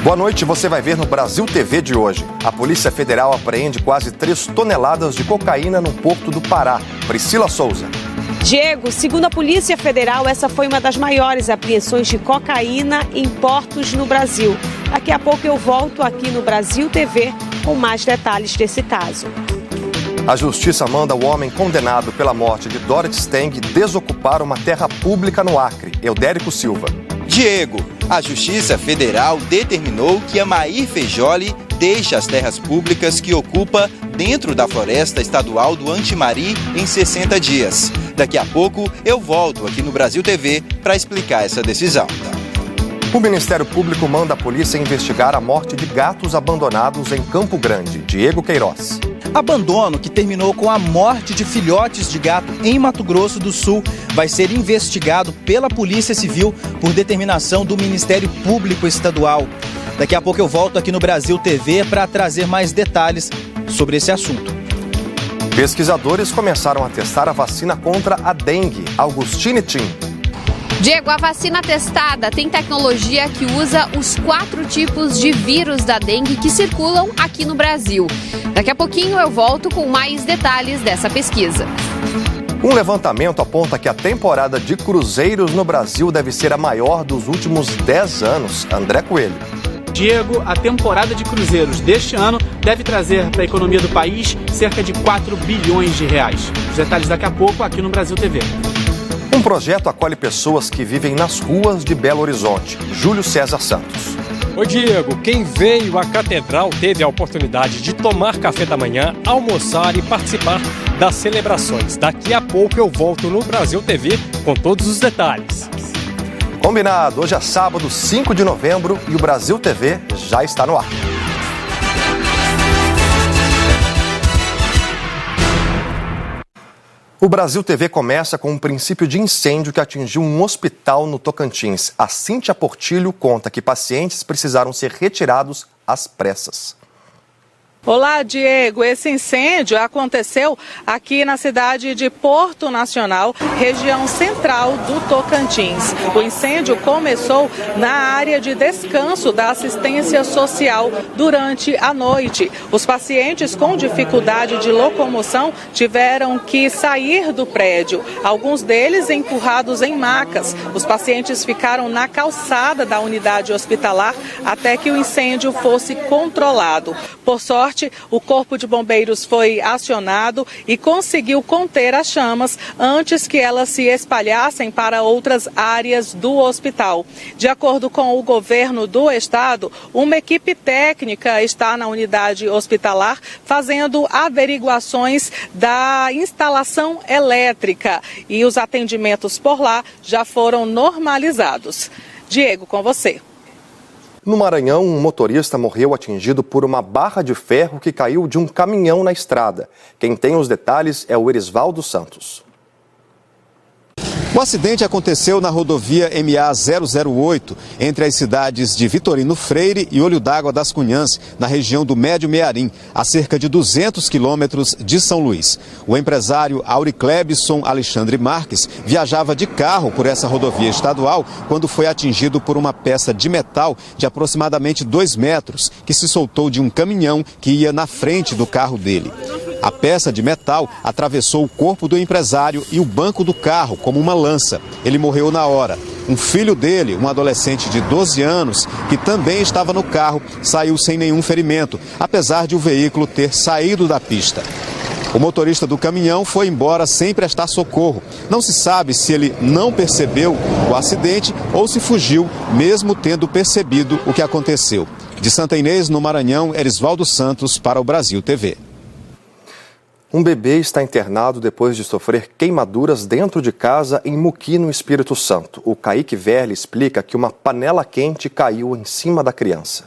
Boa noite, você vai ver no Brasil TV de hoje. A Polícia Federal apreende quase 3 toneladas de cocaína no Porto do Pará. Priscila Souza. Diego, segundo a Polícia Federal, essa foi uma das maiores apreensões de cocaína em portos no Brasil. Daqui a pouco eu volto aqui no Brasil TV com mais detalhes desse caso. A Justiça manda o homem condenado pela morte de Dorothy Stang desocupar uma terra pública no Acre, Eudérico Silva. Diego, a Justiça Federal determinou que Amair Fejoli deixe as terras públicas que ocupa dentro da floresta estadual do Antimari em 60 dias. Daqui a pouco eu volto aqui no Brasil TV para explicar essa decisão. O Ministério Público manda a polícia investigar a morte de gatos abandonados em Campo Grande. Diego Queiroz. Abandono que terminou com a morte de filhotes de gato em Mato Grosso do Sul vai ser investigado pela Polícia Civil por determinação do Ministério Público Estadual. Daqui a pouco eu volto aqui no Brasil TV para trazer mais detalhes sobre esse assunto. Pesquisadores começaram a testar a vacina contra a dengue. Augustine Tim. Diego, a vacina testada tem tecnologia que usa os 4 tipos de vírus da dengue que circulam aqui no Brasil. Daqui a pouquinho eu volto com mais detalhes dessa pesquisa. Um levantamento aponta que a temporada de cruzeiros no Brasil deve ser a maior dos últimos 10 anos. André Coelho. Diego, a temporada de cruzeiros deste ano deve trazer para a economia do país cerca de 4 bilhões de reais. Os detalhes daqui a pouco aqui no Brasil TV. Um projeto acolhe pessoas que vivem nas ruas de Belo Horizonte. Júlio César Santos. Ô Diego, quem veio à Catedral teve a oportunidade de tomar café da manhã, almoçar e participar das celebrações. Daqui a pouco eu volto no Brasil TV com todos os detalhes. Combinado, hoje é sábado, 5 de novembro e o Brasil TV já está no ar. O Brasil TV começa com um princípio de incêndio que atingiu um hospital no Tocantins. A Cíntia Portilho conta que pacientes precisaram ser retirados às pressas. Olá, Diego. Esse incêndio aconteceu aqui na cidade de Porto Nacional, região central do Tocantins. O incêndio começou na área de descanso da assistência social durante a noite. Os pacientes com dificuldade de locomoção tiveram que sair do prédio, alguns deles empurrados em macas. Os pacientes ficaram na calçada da unidade hospitalar até que o incêndio fosse controlado. Por sorte, o Corpo de Bombeiros foi acionado e conseguiu conter as chamas antes que elas se espalhassem para outras áreas do hospital. De acordo com o governo do estado, uma equipe técnica está na unidade hospitalar fazendo averiguações da instalação elétrica e os atendimentos por lá já foram normalizados. Diego, com você. No Maranhão, um motorista morreu atingido por uma barra de ferro que caiu de um caminhão na estrada. Quem tem os detalhes é o Erisvaldo Santos. O acidente aconteceu na rodovia MA-008, entre as cidades de Vitorino Freire e Olho d'Água das Cunhãs, na região do Médio Mearim, a cerca de 200 quilômetros de São Luís. O empresário Auriclebson Alexandre Marques viajava de carro por essa rodovia estadual quando foi atingido por uma peça de metal de aproximadamente 2 metros, que se soltou de um caminhão que ia na frente do carro dele. A peça de metal atravessou o corpo do empresário e o banco do carro como uma lança. Ele morreu na hora. Um filho dele, um adolescente de 12 anos, que também estava no carro, saiu sem nenhum ferimento, apesar de o veículo ter saído da pista. O motorista do caminhão foi embora sem prestar socorro. Não se sabe se ele não percebeu o acidente ou se fugiu, mesmo tendo percebido o que aconteceu. De Santa Inês, no Maranhão, Erisvaldo Santos para o Brasil TV. Um bebê está internado depois de sofrer queimaduras dentro de casa em Muqui, no Espírito Santo. O Kaique Verle explica que uma panela quente caiu em cima da criança.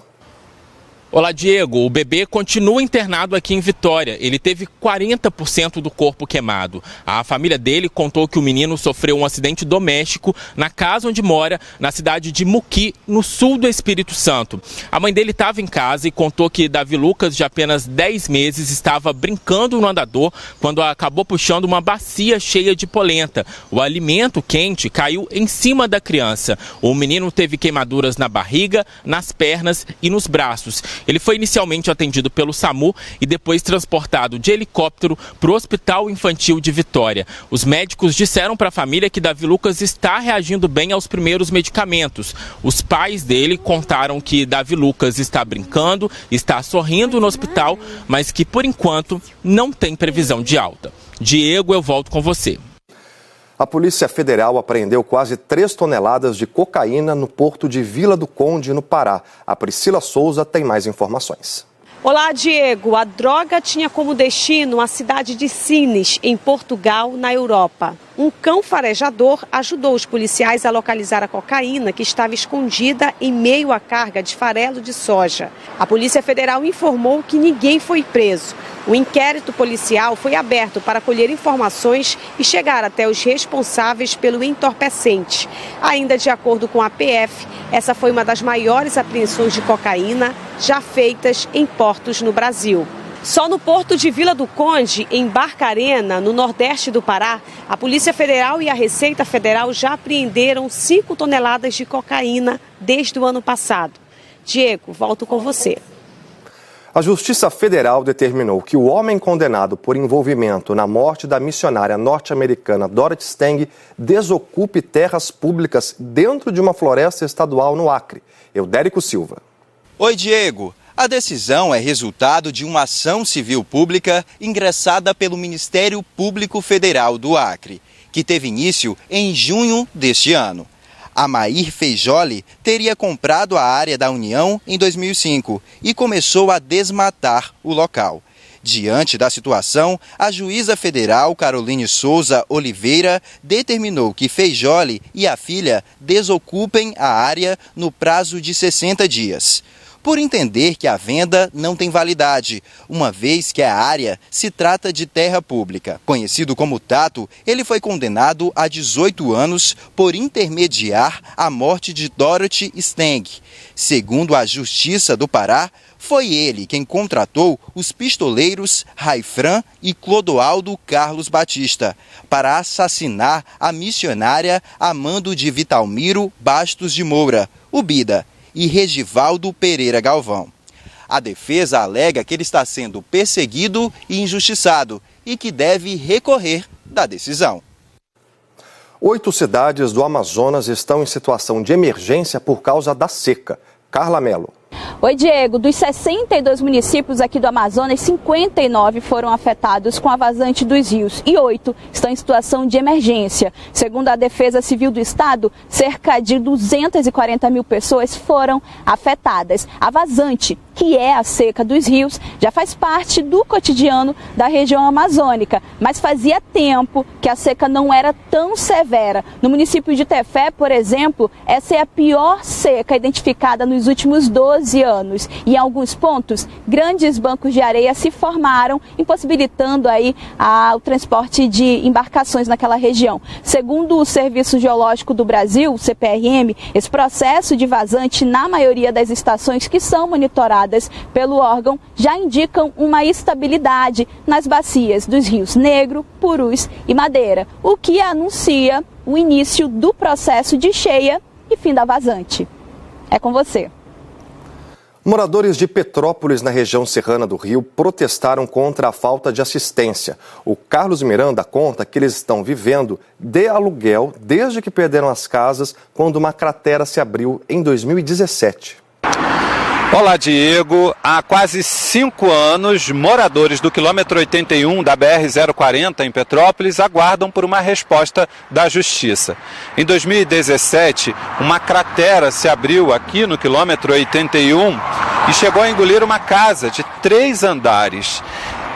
Olá, Diego. O bebê continua internado aqui em Vitória. Ele teve 40% do corpo queimado. A família dele contou que o menino sofreu um acidente doméstico na casa onde mora, na cidade de Muqui, no sul do Espírito Santo. A mãe dele estava em casa e contou que Davi Lucas, de apenas 10 meses, estava brincando no andador quando acabou puxando uma bacia cheia de polenta. O alimento quente caiu em cima da criança. O menino teve queimaduras na barriga, nas pernas e nos braços. Ele foi inicialmente atendido pelo SAMU e depois transportado de helicóptero para o Hospital Infantil de Vitória. Os médicos disseram para a família que Davi Lucas está reagindo bem aos primeiros medicamentos. Os pais dele contaram que Davi Lucas está brincando, está sorrindo no hospital, mas que por enquanto não tem previsão de alta. Diego, eu volto com você. A Polícia Federal apreendeu quase 3 toneladas de cocaína no porto de Vila do Conde, no Pará. A Priscila Souza tem mais informações. Olá, Diego. A droga tinha como destino a cidade de Sines, em Portugal, na Europa. Um cão farejador ajudou os policiais a localizar a cocaína que estava escondida em meio à carga de farelo de soja. A Polícia Federal informou que ninguém foi preso. O inquérito policial foi aberto para colher informações e chegar até os responsáveis pelo entorpecente. Ainda de acordo com a PF, essa foi uma das maiores apreensões de cocaína já feitas em portos no Brasil. Só no porto de Vila do Conde, em Barcarena, no nordeste do Pará, a Polícia Federal e a Receita Federal já apreenderam 5 toneladas de cocaína desde o ano passado. Diego, volto com você. A Justiça Federal determinou que o homem condenado por envolvimento na morte da missionária norte-americana Dorothy Stang desocupe terras públicas dentro de uma floresta estadual no Acre. Eudérico Silva. Oi, Diego. A decisão é resultado de uma ação civil pública ingressada pelo Ministério Público Federal do Acre, que teve início em junho deste ano. Amair Feijoli teria comprado a área da União em 2005 e começou a desmatar o local. Diante da situação, a juíza federal Caroline Souza Oliveira determinou que Feijoli e a filha desocupem a área no prazo de 60 dias. Por entender que a venda não tem validade, uma vez que a área se trata de terra pública. Conhecido como Tato, ele foi condenado a 18 anos por intermediar a morte de Dorothy Stang. Segundo a Justiça do Pará, foi ele quem contratou os pistoleiros Raifran e Clodoaldo Carlos Batista para assassinar a missionária a mando de Vitalmiro Bastos de Moura, o Bida, e Regivaldo Pereira Galvão. A defesa alega que ele está sendo perseguido e injustiçado e que deve recorrer da decisão. 8 cidades do Amazonas estão em situação de emergência por causa da seca. Carla Mello. Oi, Diego. Dos 62 municípios aqui do Amazonas, 59 foram afetados com a vazante dos rios e 8 estão em situação de emergência. Segundo a Defesa Civil do Estado, cerca de 240 mil pessoas foram afetadas. A vazante, que é a seca dos rios, já faz parte do cotidiano da região amazônica, mas fazia tempo que a seca não era tão severa. No município de Tefé, por exemplo, essa é a pior seca identificada nos últimos 12 anos. E em alguns pontos, grandes bancos de areia se formaram, impossibilitando aí o transporte de embarcações naquela região. Segundo o Serviço Geológico do Brasil, o CPRM, esse processo de vazante na maioria das estações que são monitoradas pelo órgão já indicam uma estabilidade nas bacias dos rios Negro, Purus e Madeira, o que anuncia o início do processo de cheia e fim da vazante. É com você. Moradores de Petrópolis, na região serrana do Rio, protestaram contra a falta de assistência. O Carlos Miranda conta que eles estão vivendo de aluguel desde que perderam as casas quando uma cratera se abriu em 2017. Olá, Diego. Há quase 5 anos, moradores do quilômetro 81 da BR-040 em Petrópolis aguardam por uma resposta da Justiça. Em 2017, uma cratera se abriu aqui no quilômetro 81 e chegou a engolir uma casa de 3 andares.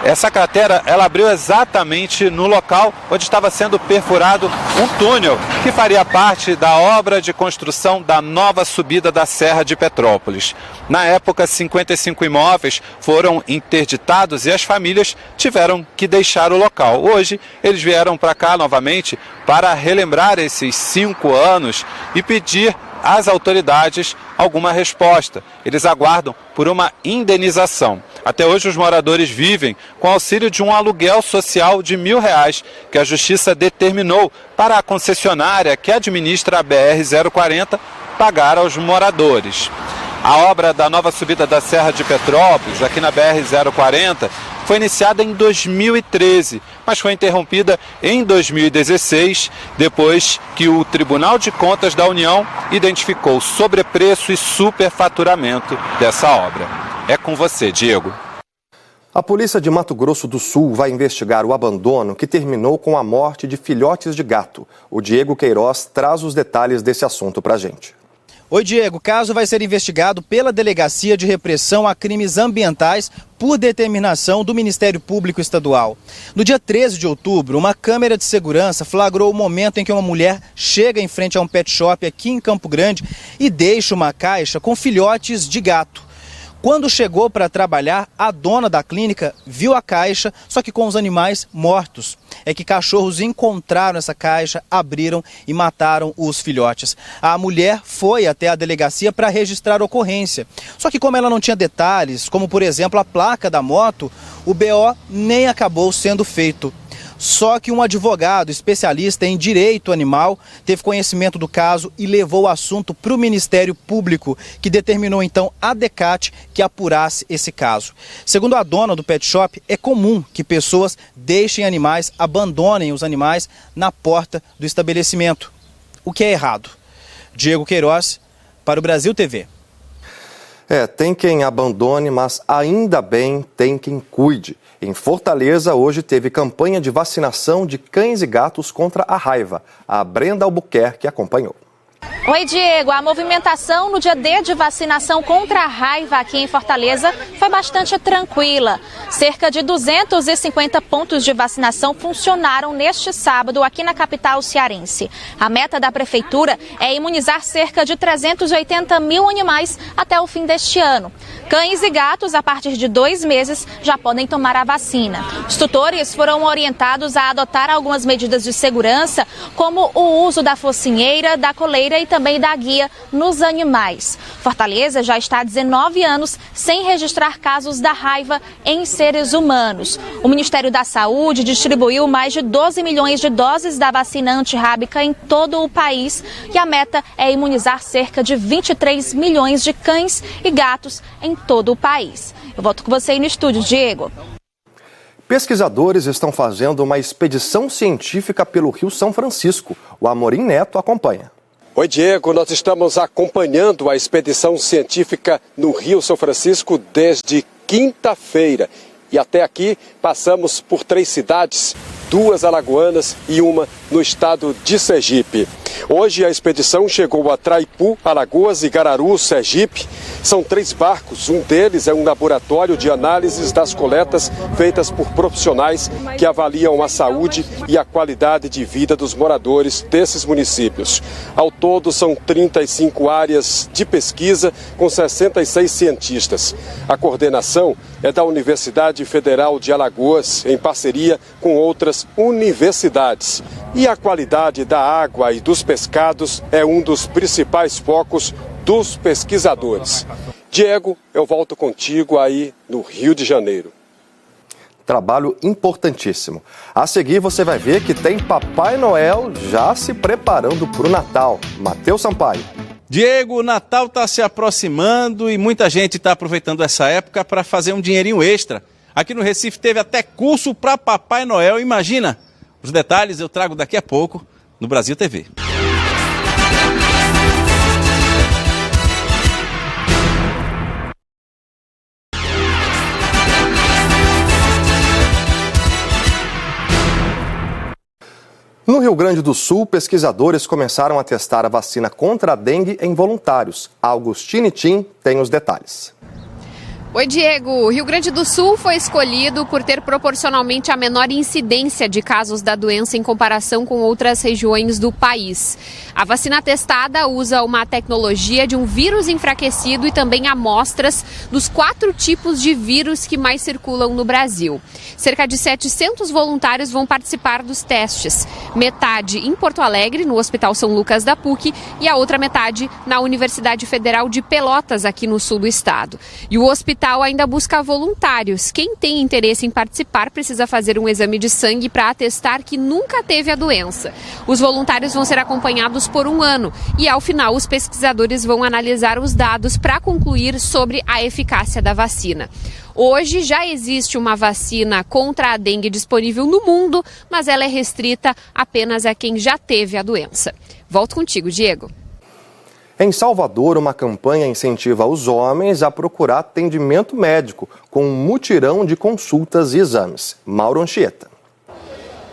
Essa cratera, ela abriu exatamente no local onde estava sendo perfurado um túnel que faria parte da obra de construção da nova subida da Serra de Petrópolis. Na época, 55 imóveis foram interditados e as famílias tiveram que deixar o local. Hoje, eles vieram para cá novamente para relembrar esses 5 anos e pedir às autoridades alguma resposta. Eles aguardam por uma indenização. Até hoje os moradores vivem com auxílio de um aluguel social de R$1.000 que a Justiça determinou para a concessionária que administra a BR-040 pagar aos moradores. A obra da nova subida da Serra de Petrópolis, aqui na BR-040, foi iniciada em 2013, mas foi interrompida em 2016, depois que o Tribunal de Contas da União identificou sobrepreço e superfaturamento dessa obra. É com você, Diego. A polícia de Mato Grosso do Sul vai investigar o abandono que terminou com a morte de filhotes de gato. O Diego Queiroz traz os detalhes desse assunto pra gente. Oi, Diego. O caso vai ser investigado pela Delegacia de Repressão a Crimes Ambientais por determinação do Ministério Público Estadual. No dia 13 de outubro, uma câmera de segurança flagrou o momento em que uma mulher chega em frente a um pet shop aqui em Campo Grande e deixa uma caixa com filhotes de gato. Quando chegou para trabalhar, a dona da clínica viu a caixa, só que com os animais mortos. É que cachorros encontraram essa caixa, abriram e mataram os filhotes. A mulher foi até a delegacia para registrar a ocorrência. Só que como ela não tinha detalhes, como por exemplo a placa da moto, o BO nem acabou sendo feito. Só que um advogado especialista em direito animal teve conhecimento do caso e levou o assunto para o Ministério Público, que determinou então a DECAT que apurasse esse caso. Segundo a dona do pet shop, é comum que pessoas deixem animais, abandonem os animais na porta do estabelecimento, o que é errado. Diego Queiroz, para o Brasil TV. Tem quem abandone, mas ainda bem tem quem cuide. Em Fortaleza, hoje teve campanha de vacinação de cães e gatos contra a raiva. A Brenda Albuquerque acompanhou. Oi, Diego. A movimentação no dia D de vacinação contra a raiva aqui em Fortaleza foi bastante tranquila. Cerca de 250 pontos de vacinação funcionaram neste sábado aqui na capital cearense. A meta da prefeitura é imunizar cerca de 380 mil animais até o fim deste ano. Cães e gatos, a partir de 2 meses, já podem tomar a vacina. Os tutores foram orientados a adotar algumas medidas de segurança, como o uso da focinheira, da coleira e também da guia nos animais. Fortaleza já está há 19 anos sem registrar casos da raiva em seres humanos. O Ministério da Saúde distribuiu mais de 12 milhões de doses da vacina antirrábica em todo o país e a meta é imunizar cerca de 23 milhões de cães e gatos em todo o país. Eu volto com você aí no estúdio, Diego. Pesquisadores estão fazendo uma expedição científica pelo Rio São Francisco. O Amorim Neto acompanha. Oi, Diego. Nós estamos acompanhando a expedição científica no Rio São Francisco desde quinta-feira. E até aqui passamos por 3 cidades, 2 alagoanas e uma no estado de Sergipe. Hoje a expedição chegou a Traipu, Alagoas e Gararu, Sergipe. São 3 barcos, um deles é um laboratório de análises das coletas feitas por profissionais que avaliam a saúde e a qualidade de vida dos moradores desses municípios. Ao todo são 35 áreas de pesquisa com 66 cientistas. A coordenação é da Universidade Federal de Alagoas, em parceria com outras universidades. E a qualidade da água e dos pescados é um dos principais focos dos pesquisadores. Diego, eu volto contigo aí no Rio de Janeiro. Trabalho importantíssimo. A seguir você vai ver que tem Papai Noel já se preparando para o Natal. Matheus Sampaio. Diego, o Natal está se aproximando e muita gente está aproveitando essa época para fazer um dinheirinho extra. Aqui no Recife teve até curso para Papai Noel, imagina. Os detalhes eu trago daqui a pouco no Brasil TV. No Rio Grande do Sul, pesquisadores começaram a testar a vacina contra a dengue em voluntários. A Augustine Tim tem os detalhes. Oi, Diego. O Rio Grande do Sul foi escolhido por ter proporcionalmente a menor incidência de casos da doença em comparação com outras regiões do país. A vacina testada usa uma tecnologia de um vírus enfraquecido e também amostras dos 4 tipos de vírus que mais circulam no Brasil. Cerca de 700 voluntários vão participar dos testes. Metade em Porto Alegre, no Hospital São Lucas da PUC, e a outra metade na Universidade Federal de Pelotas, aqui no sul do estado. E o hospital ainda busca voluntários. Quem tem interesse em participar precisa fazer um exame de sangue para atestar que nunca teve a doença. Os voluntários vão ser acompanhados por 1 ano e, ao final, os pesquisadores vão analisar os dados para concluir sobre a eficácia da vacina. Hoje já existe uma vacina contra a dengue disponível no mundo, mas ela é restrita apenas a quem já teve a doença. Volto contigo, Diego. Em Salvador, uma campanha incentiva os homens a procurar atendimento médico com um mutirão de consultas e exames. Mauro Anchieta.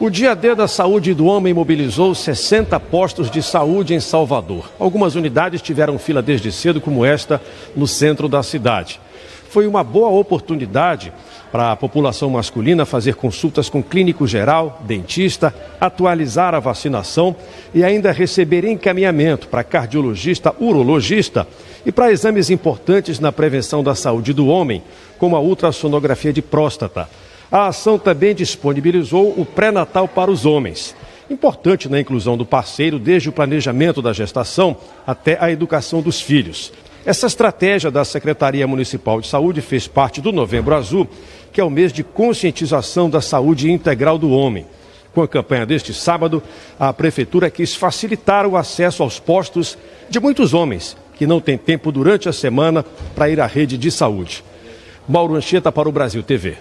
O Dia D da Saúde do Homem mobilizou 60 postos de saúde em Salvador. Algumas unidades tiveram fila desde cedo, como esta, no centro da cidade. Foi uma boa oportunidade para a população masculina fazer consultas com clínico geral, dentista, atualizar a vacinação e ainda receber encaminhamento para cardiologista, urologista e para exames importantes na prevenção da saúde do homem, como a ultrassonografia de próstata. A ação também disponibilizou o pré-natal para os homens. Importante na inclusão do parceiro desde o planejamento da gestação até a educação dos filhos. Essa estratégia da Secretaria Municipal de Saúde fez parte do Novembro Azul, que é o mês de conscientização da saúde integral do homem. Com a campanha deste sábado, a Prefeitura quis facilitar o acesso aos postos de muitos homens que não têm tempo durante a semana para ir à rede de saúde. Mauro Anchieta para o Brasil TV.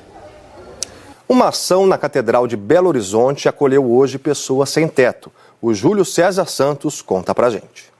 Uma ação na Catedral de Belo Horizonte acolheu hoje pessoas sem teto. O Júlio César Santos conta pra gente.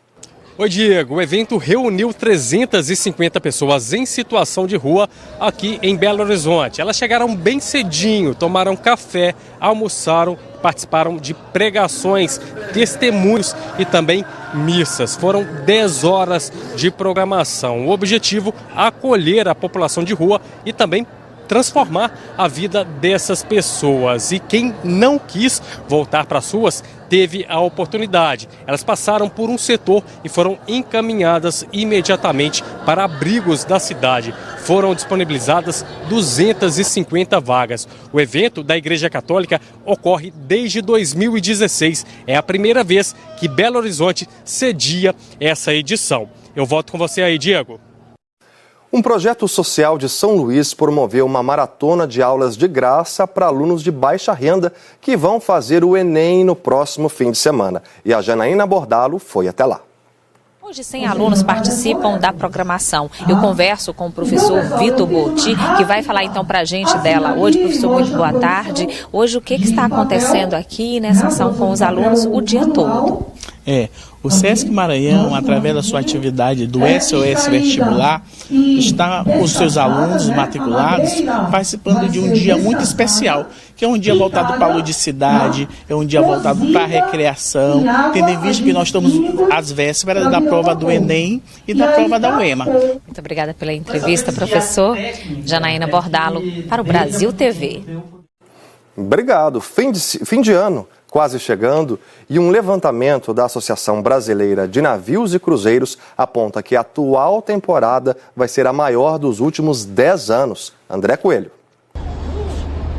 Oi, Diego. O evento reuniu 350 pessoas em situação de rua aqui em Belo Horizonte. Elas chegaram bem cedinho, tomaram café, almoçaram, participaram de pregações, testemunhos e também missas. Foram 10 horas de programação. O objetivo, acolher a população de rua e também transformar a vida dessas pessoas. E quem não quis voltar para as ruas teve a oportunidade. Elas passaram por um setor e foram encaminhadas imediatamente para abrigos da cidade. Foram disponibilizadas 250 vagas. O evento da Igreja Católica ocorre desde 2016. É a primeira vez que Belo Horizonte cedia essa edição. Eu volto com você aí, Diego. Um projeto social de São Luís promoveu uma maratona de aulas de graça para alunos de baixa renda que vão fazer o Enem no próximo fim de semana. E a Janaína Bordalo foi até lá. Hoje 100 alunos participam da programação. Eu converso com o professor Vitor Bolti, que vai falar então para a gente dela hoje. Professor, muito boa tarde. Hoje o que está acontecendo aqui nessa ação com os alunos o dia todo? O Sesc Maranhão, através da sua atividade do SOS Vestibular, está com os seus alunos matriculados participando de um dia muito especial, que é um dia voltado para a ludicidade, é um dia voltado para a recreação, tendo em vista que nós estamos às vésperas da prova do Enem e da prova da UEMA. Muito obrigada pela entrevista, professor. Janaína Bordalo, para o Brasil TV. Obrigado. Fim de ano quase chegando, e um levantamento da Associação Brasileira de Navios e Cruzeiros aponta que a atual temporada vai ser a maior dos últimos 10 anos. André Coelho.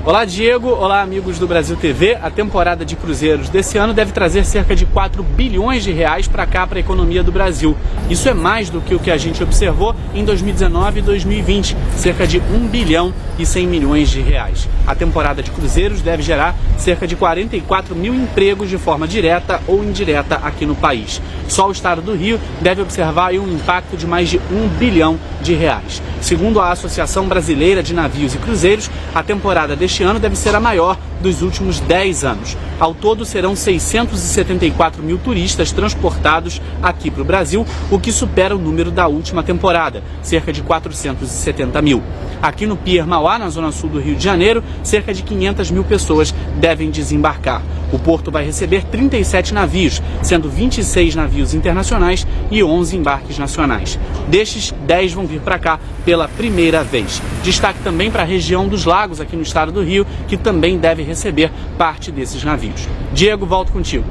Olá, Diego. Olá, amigos do Brasil TV. A temporada de cruzeiros desse ano deve trazer cerca de 4 bilhões de reais para cá, para a economia do Brasil. Isso é mais do que o que a gente observou em 2019 e 2020, cerca de 1 bilhão e 100 milhões de reais. A temporada de cruzeiros deve gerar cerca de 44 mil empregos de forma direta ou indireta aqui no país. Só o estado do Rio deve observar um impacto de mais de 1 bilhão de reais. Segundo a Associação Brasileira de Navios e Cruzeiros, a temporada deste ano deve ser a maior dos últimos 10 anos. Ao todo, serão 674 mil turistas transportados aqui para o Brasil, o que supera o número da última temporada, cerca de 470 mil. Aqui no Pier Mauá, na zona sul do Rio de Janeiro, cerca de 500 mil pessoas devem desembarcar. O porto vai receber 37 navios, sendo 26 navios internacionais e 11 embarques nacionais. Destes, 10 vão vir para cá pela primeira vez. Destaque também para a região dos lagos aqui no estado do Rio, que também deve receber parte desses navios. Diego, volto contigo.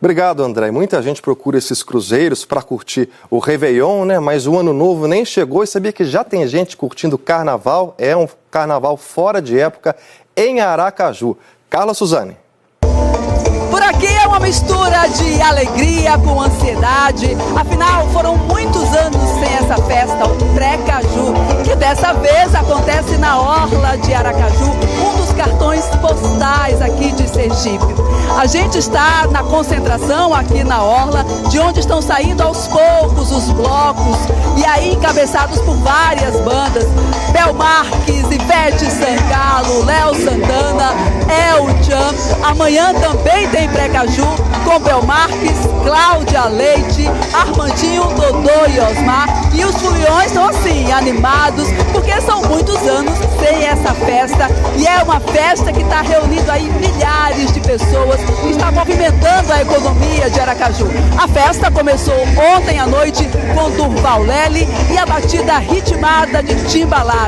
Obrigado, André. Muita gente procura esses cruzeiros para curtir o Réveillon, né? Mas o Ano Novo nem chegou e sabia que já tem gente curtindo o Carnaval. É um Carnaval fora de época em Aracaju. Carla Suzane. Por aqui é uma mistura de alegria com ansiedade. Afinal, foram muitos anos sem essa festa, o Pré-Caju, que dessa vez acontece na Orla de Aracaju, um dos cartões postais aqui de Sergipe. A gente está na concentração aqui na Orla, de onde estão saindo aos poucos os blocos, e aí encabeçados por várias bandas. Bel Marques, Ivete Sangalo, Léo Santana, El Chan. Amanhã também tem Pré-Caju com Bel Marques, Cláudia Leite, Armandinho, Dodô e Osmar. E os foliões estão assim, animados, porque são muitos anos sem essa festa. E é uma festa que está reunindo aí milhares de pessoas e está movimentando a economia de Aracaju. A festa começou ontem à noite com Durval Lely e a batida ritmada de Timbalada.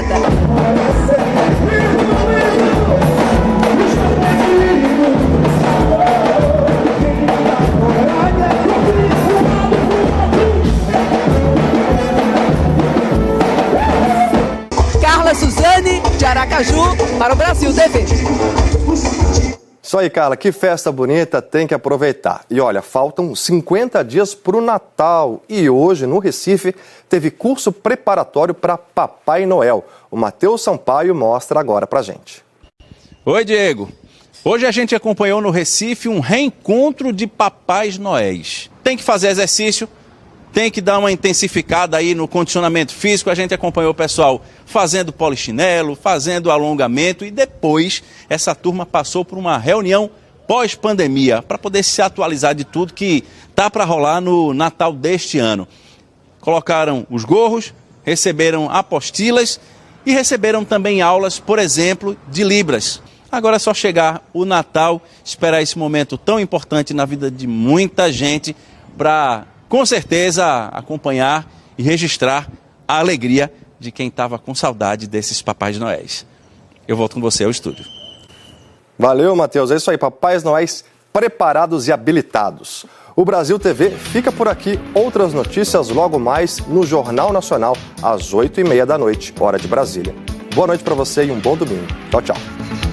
Carla Suzane, de Aracaju, para o Brasil TV. Isso aí, Carla, que festa bonita, tem que aproveitar. E olha, faltam 50 dias para o Natal e hoje, no Recife, teve curso preparatório para Papai Noel. O Matheus Sampaio mostra agora pra gente. Oi, Diego. Hoje a gente acompanhou no Recife um reencontro de Papais Noéis. Tem que fazer exercício, tem que dar uma intensificada aí no condicionamento físico. A gente acompanhou o pessoal fazendo polichinelo, fazendo alongamento e depois essa turma passou por uma reunião pós-pandemia para poder se atualizar de tudo que tá para rolar no Natal deste ano. Colocaram os gorros, receberam apostilas e receberam também aulas, por exemplo, de Libras. Agora é só chegar o Natal, esperar esse momento tão importante na vida de muita gente para, com certeza, acompanhar e registrar a alegria de quem estava com saudade desses Papais Noéis. Eu volto com você ao estúdio. Valeu, Matheus. É isso aí, Papais Noéis preparados e habilitados. O Brasil TV fica por aqui. Outras notícias logo mais no Jornal Nacional, às 8h30 da noite, hora de Brasília. Boa noite para você e um bom domingo. Tchau, tchau.